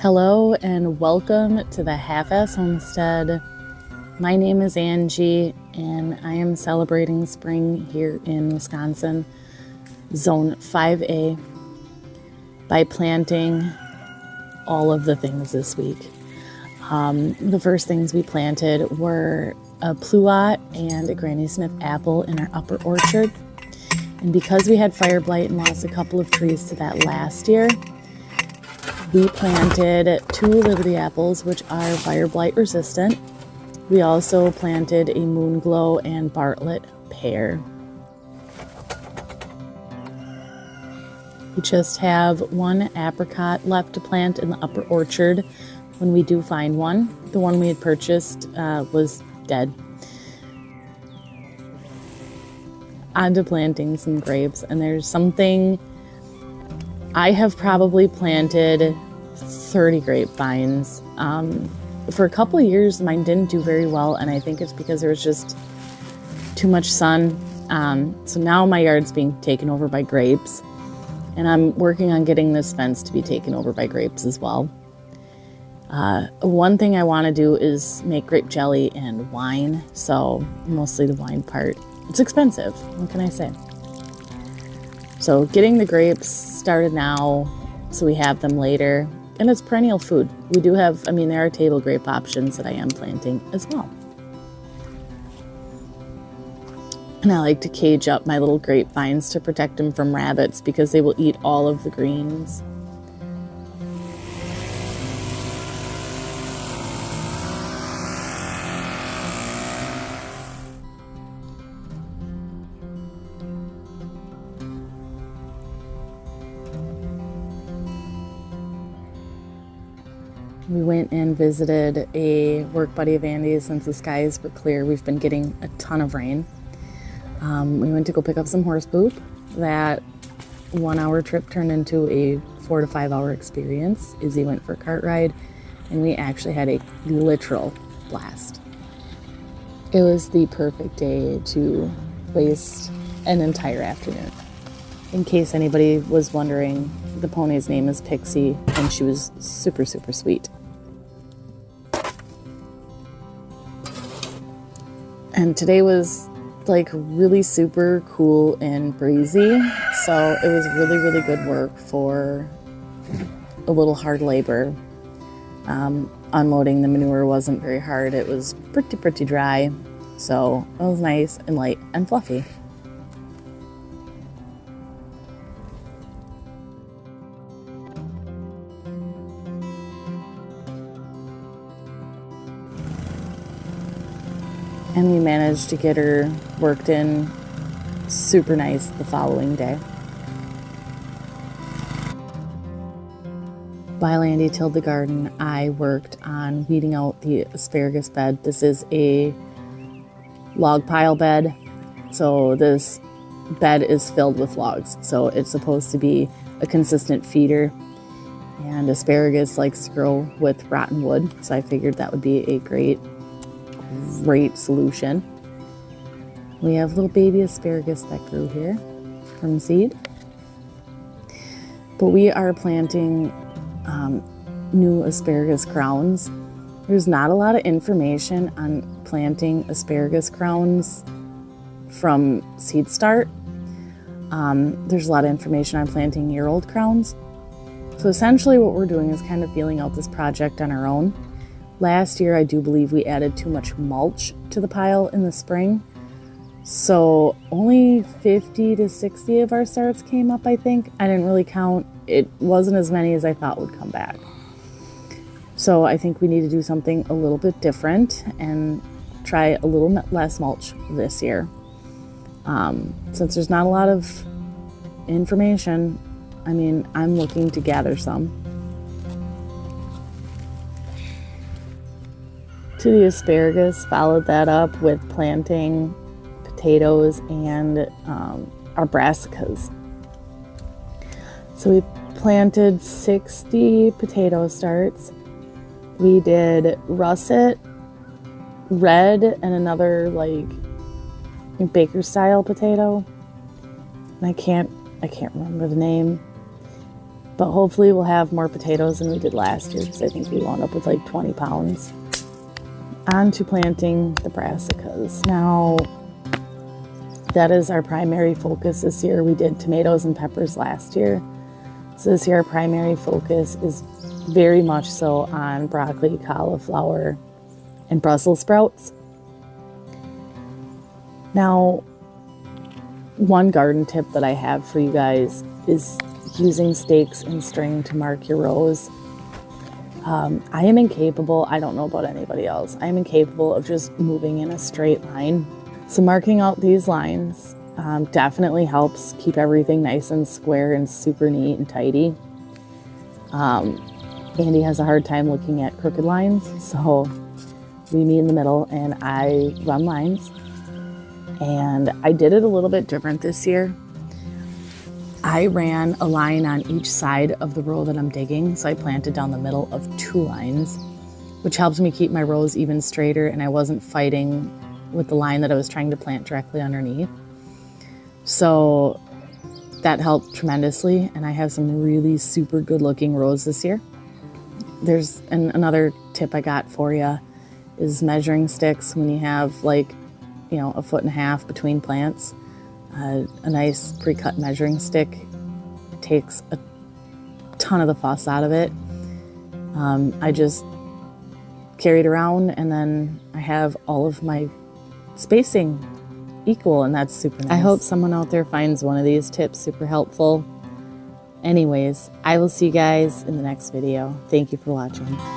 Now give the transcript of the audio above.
Hello and welcome to the Half-Ass Homestead. My name is Angie and I am celebrating spring here in Wisconsin, Zone 5A, by planting all of the things this week. The first things we planted were a pluot and a Granny Smith apple in our upper orchard. And because we had fire blight and lost a couple of trees to that last year, we planted 2 Liberty apples, which are fire blight resistant. We also planted a Moonglow and Bartlett pear. We just have 1 apricot left to plant in the upper orchard when we do find one. The one we had purchased was dead. On to planting some grapes, and there's something. I have probably planted 30 grapevines. For a couple of years, mine didn't do very well, and I think it's because there was just too much sun. So now my yard's being taken over by grapes, and I'm working on getting this fence to be taken over by grapes as well. One thing I want to do is make grape jelly and wine, so mostly the wine part. It's expensive, what can I say? So getting the grapes started now so we have them later. And it's perennial food. We do have, there are table grape options that I am planting as well. And I like to cage up my little grapevines to protect them from rabbits because they will eat all of the greens. We went and visited a work buddy of Andy's. Since the skies were clear, we've been getting a ton of rain. We went to go pick up some horse poop. That 1-hour trip turned into a 4 to 5 hour experience. Izzy went for a cart ride, and we actually had a literal blast. It was the perfect day to waste an entire afternoon. In case anybody was wondering, the pony's name is Pixie, and she was super, super sweet. And today was like really super cool and breezy, so it was really, really good work for a little hard labor. Unloading the manure wasn't very hard. It was pretty dry, so it was nice and light and fluffy. And we managed to get her worked in super nice the following day. While Andy tilled the garden, I worked on weeding out the asparagus bed. This is a log pile bed, so this bed is filled with logs. So it's supposed to be a consistent feeder, and asparagus likes to grow with rotten wood, so I figured that would be a great solution. We have little baby asparagus that grew here from seed. But we are planting new asparagus crowns. There's not a lot of information on planting asparagus crowns from seed start. There's a lot of information on planting year-old crowns. So essentially what we're doing is kind of feeling out this project on our own. Last year, I do believe we added too much mulch to the pile in the spring. So only 50 to 60 of our starts came up, I think. I didn't really count. It wasn't as many as I thought would come back. So I think we need to do something a little bit different and try a little less mulch this year. Since there's not a lot of information, I'm looking to gather some. To the asparagus, followed that up with planting potatoes and our brassicas. So we planted 60 potato starts. We did russet, red, and another baker style potato. And I can't remember the name. But hopefully we'll have more potatoes than we did last year, because I think we wound up with like 20 pounds. On to planting the brassicas. Now, that is our primary focus this year. We did tomatoes and peppers last year. So this year our primary focus is very much so on broccoli, cauliflower, and Brussels sprouts. Now, one garden tip that I have for you guys is using stakes and string to mark your rows. I am incapable, I don't know about anybody else, I am incapable of just moving in a straight line. So marking out these lines definitely helps keep everything nice and square and super neat and tidy. Andy has a hard time looking at crooked lines, so we meet in the middle and I run lines. And I did it a little bit different this year. I ran a line on each side of the row that I'm digging, so I planted down the middle of 2 lines, which helps me keep my rows even straighter, and I wasn't fighting with the line that I was trying to plant directly underneath. So that helped tremendously, and I have some really super good looking rows this year. There's another tip I got for you is measuring sticks when you have like, you know, 1.5 feet between plants. A nice pre-cut measuring stick takes a ton of the fuss out of it. I just carry it around, and then I have all of my spacing equal, and that's super nice. I hope someone out there finds one of these tips super helpful. Anyways, I will see you guys in the next video. Thank you for watching.